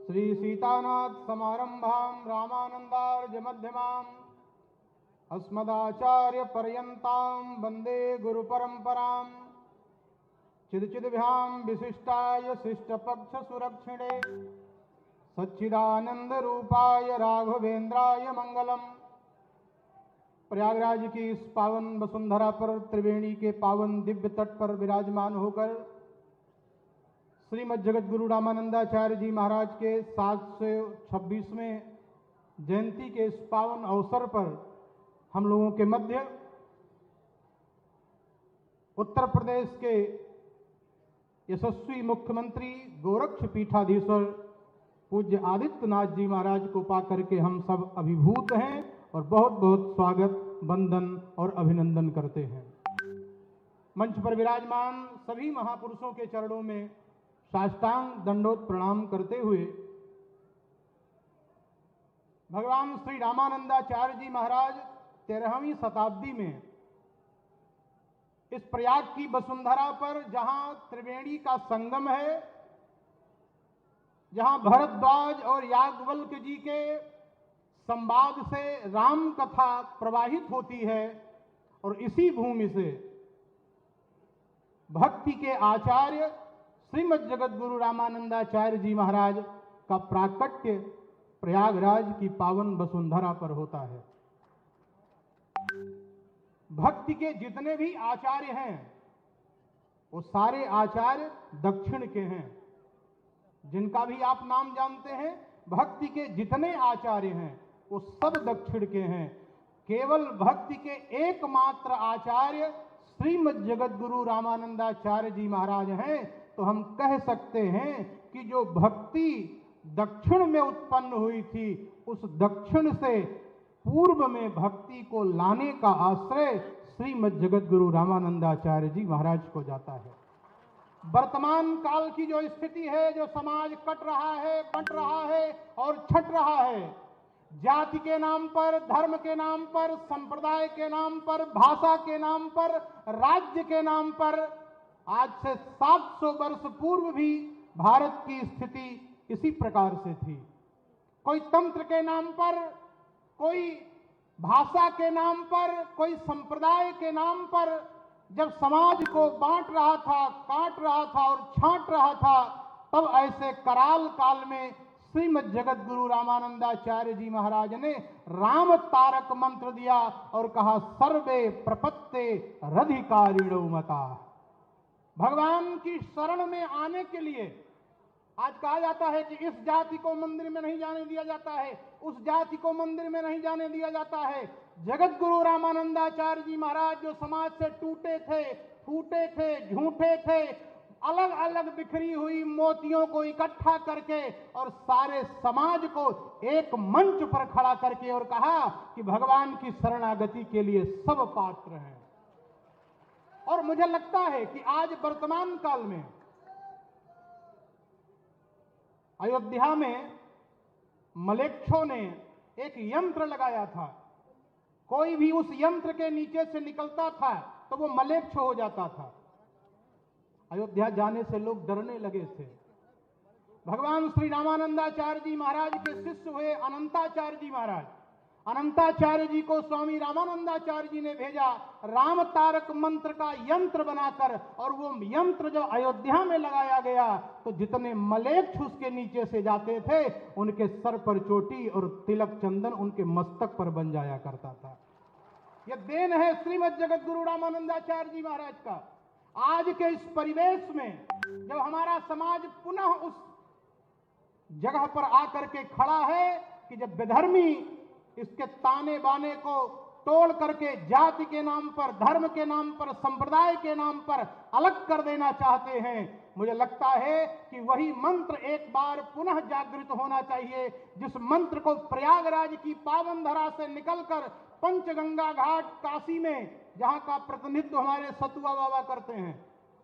श्री सीतानाथ समारंभां रामानंदार्य मध्यमाम् अस्मदाचार्य पर्यन्तां वंदे गुरु परंपरां चिदचिद्भ्यां विशिष्टाय शिष्टपक्ष सुरक्षिणे सच्चिदानंद रूपाय राघवेंद्राय मंगलम। प्रयागराज की इस पावन वसुंधरा पर त्रिवेणी के पावन दिव्य तट पर विराजमान होकर श्रीमद् जगत गुरु रामानंदाचार्य जी महाराज के 726वें जयंती के इस पावन अवसर पर हम लोगों के मध्य उत्तर प्रदेश के यशस्वी मुख्यमंत्री गोरक्ष पीठाधीश्वर पूज्य आदित्यनाथ जी महाराज को पाकर के हम सब अभिभूत हैं और बहुत बहुत स्वागत, वंदन और अभिनंदन करते हैं। मंच पर विराजमान सभी महापुरुषों के चरणों में साष्टांग दंडोत प्रणाम करते हुए भगवान श्री रामानंदाचार्य जी महाराज 13वीं शताब्दी में इस प्रयाग की वसुंधरा पर जहां त्रिवेणी का संगम है, जहां भरद्वाज और याज्ञवल्क्य जी के संवाद से राम कथा प्रवाहित होती है और इसी भूमि से भक्ति के आचार्य श्रीमद् जगत गुरु रामानंदाचार्य जी महाराज का प्राकट्य प्रयागराज की पावन वसुंधरा पर होता है। भक्ति के जितने भी आचार्य हैं वो सारे आचार्य दक्षिण के हैं। जिनका भी आप नाम जानते हैं, भक्ति के जितने आचार्य हैं वो सब दक्षिण के हैं। केवल भक्ति के एकमात्र आचार्य श्रीमद् जगत गुरु रामानंदाचार्य जी महाराज हैं। तो हम कह सकते हैं कि जो भक्ति दक्षिण में उत्पन्न हुई थी, उस दक्षिण से पूर्व में भक्ति को लाने का आश्रय श्रीमद् जगत गुरु रामानंदाचार्य जी महाराज को जाता है। वर्तमान काल की जो स्थिति है, जो समाज कट रहा है, बंट रहा है और छट रहा है, जाति के नाम पर, धर्म के नाम पर, संप्रदाय के नाम पर, भाषा के नाम पर, राज्य के नाम पर, आज से 700 वर्ष पूर्व भी भारत की स्थिति इसी प्रकार से थी। कोई तंत्र के नाम पर, कोई भाषा के नाम पर, कोई संप्रदाय के नाम पर जब समाज को बांट रहा था, काट रहा था और छांट रहा था, तब ऐसे कराल काल में श्रीमद् जगत गुरु रामानंदाचार्य जी महाराज ने राम तारक मंत्र दिया और कहा, सर्वे प्रपत्ते रधिकारिणो मता। भगवान की शरण में आने के लिए आज कहा जाता है कि इस जाति को मंदिर में नहीं जाने दिया जाता है, उस जाति को मंदिर में नहीं जाने दिया जाता है। जगत गुरु रामानंदाचार्य जी महाराज जो समाज से टूटे थे, फूटे थे, झूठे थे, अलग अलग बिखरी हुई मोतियों को इकट्ठा करके और सारे समाज को एक मंच पर खड़ा करके और कहा कि भगवान की शरणागति के लिए सब पात्र हैं। और मुझे लगता है कि आज वर्तमान काल में अयोध्या में मलेच्छों ने एक यंत्र लगाया था। कोई भी उस यंत्र के नीचे से निकलता था तो वो मलेच्छ हो जाता था। अयोध्या जाने से लोग डरने लगे थे। भगवान श्री रामानंदाचार्य जी महाराज के शिष्य हुए अनंताचार्य जी महाराज। अनंताचार्य जी को स्वामी रामानंदाचार्य जी ने भेजा राम तारक मंत्र का यंत्र बनाकर, और वो यंत्र जो अयोध्या में लगाया गया तो जितने मलेच्छ उसके नीचे से जाते थे उनके सर पर चोटी और तिलक चंदन उनके मस्तक पर बन जाया करता था। यह देन है श्रीमद् जगत गुरु रामानंदाचार्य जी महाराज का। आज के इस परिवेश में जब हमारा समाज पुनः उस जगह पर आकर के खड़ा है कि जब विधर्मी इसके ताने बाने को तोड़ करके जाति के नाम पर, धर्म के नाम पर, संप्रदाय के नाम पर अलग कर देना चाहते हैं, मुझे लगता है कि वही मंत्र एक बार पुनः जागृत होना चाहिए, जिस मंत्र को प्रयागराज की पावन धरा से निकलकर पंचगंगा घाट काशी में, जहां का प्रतिनिधित्व हमारे सतुआ बाबा करते हैं।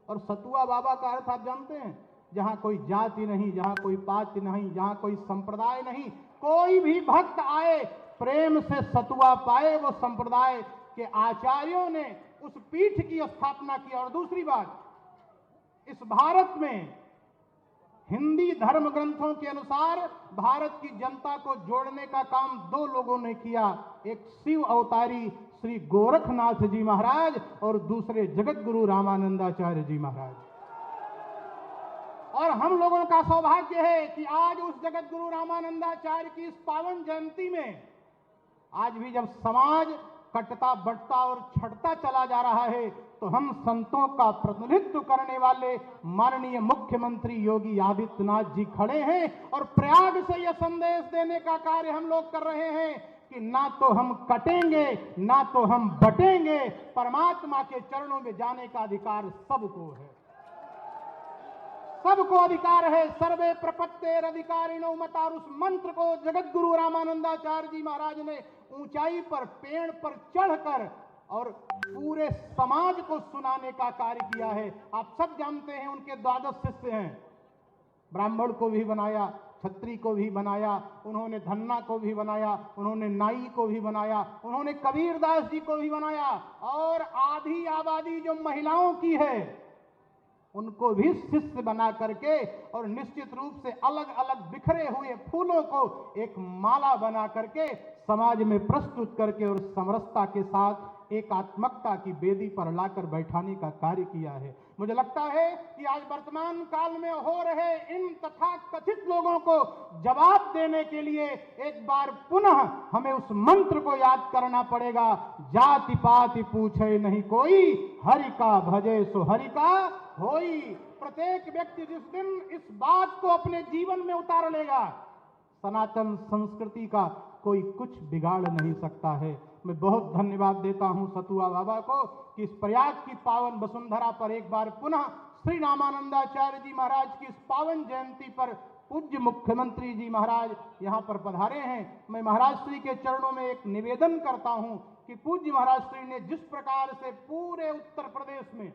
और सतुआ बाबा का अर्थ आप जानते हैं, जहां कोई जाति नहीं, जहां कोई पाति नहीं, जहां कोई संप्रदाय नहीं, कोई भी भक्त आए प्रेम से सतुआ पाए। वो संप्रदाय के आचार्यों ने उस पीठ की स्थापना की। और दूसरी बात, इस भारत में हिंदी धर्म ग्रंथों के अनुसार भारत की जनता को जोड़ने का काम दो लोगों ने किया, एक शिव अवतारी श्री गोरखनाथ जी महाराज और दूसरे जगत गुरु रामानंदाचार्य जी महाराज। और हम लोगों का सौभाग्य है कि आज उस जगत गुरु रामानंदाचार्य की इस पावन जयंती में आज भी जब समाज कटता बढ़ता और छटता चला जा रहा है, तो हम संतों का प्रतिनिधित्व करने वाले माननीय मुख्यमंत्री योगी आदित्यनाथ जी खड़े हैं और प्रयाग से यह संदेश देने का कार्य हम लोग कर रहे हैं कि ना तो हम कटेंगे ना तो हम बटेंगे, परमात्मा के चरणों में जाने का अधिकार सबको है, सबको अधिकार है। सर्वे प्रपत्तेर अधिकारिणो मता, और उस मंत्र को जगत गुरु रामानंदाचार्य जी महाराज ने ऊंचाई पर पेड़ पर चढ़कर और पूरे समाज को सुनाने का कार्य किया है। आप सब जानते हैं उनके 12 शिष्य हैं, ब्राह्मण को भी बनाया, छत्री को भी बनाया, उन्होंने धन्ना को भी बनाया, उन्होंने नाई को भी बनाया, उन्होंने कबीरदास जी को भी बनाया, और आधी आबादी जो महिलाओं की है उनको भी शिष्य बना करके और निश्चित रूप से अलग अलग बिखरे हुए फूलों को एक माला बना करके समाज में प्रस्तुत करके और समरसता के साथ एकात्मकता की वेदी पर लाकर बैठाने का कार्य किया है। मुझे लगता है कि आज वर्तमान काल में हो रहे इन तथाकथित लोगों को जवाब देने के लिए एक बार पुनः हमें उस मंत्र को याद करना पड़ेगा, जाति पाति पूछे नहीं कोई, हरि का भजे सो हरि का होई। प्रत्येक व्यक्ति जिस दिन इस बात को अपने जीवन में उतार लेगा, सनातन संस्कृति का कोई कुछ बिगाड़ नहीं सकता है। मैं बहुत धन्यवाद देता हूं सतुआ बाबा को कि इस प्रयाग की पावन वसुंधरा पर एक बार पुनः श्री रामानंदाचार्य जी महाराज की इस पावन जयंती पर पूज्य मुख्यमंत्री जी महाराज यहां पर पधारे हैं। मैं महाराज श्री के चरणों में एक निवेदन करता हूं कि पूज्य महाराज श्री ने जिस प्रकार से पूरे उत्तर प्रदेश में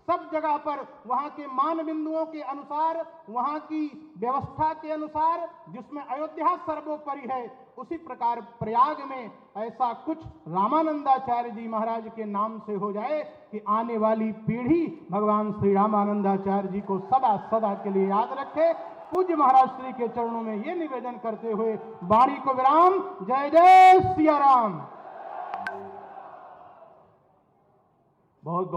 सब जगह पर वहां के मान बिंदुओं के अनुसार, वहां की व्यवस्था के अनुसार, जिसमें अयोध्या सर्वोपरि है, उसी प्रकार प्रयाग में ऐसा कुछ रामानंदाचार्य जी महाराज के नाम से हो जाए कि आने वाली पीढ़ी भगवान श्री रामानंदाचार्य जी को सदा सदा के लिए याद रखे। पूज्य महाराज श्री के चरणों में ये निवेदन करते हुए वाणी को विराम। जय जय सिया राम। बहुत बहुत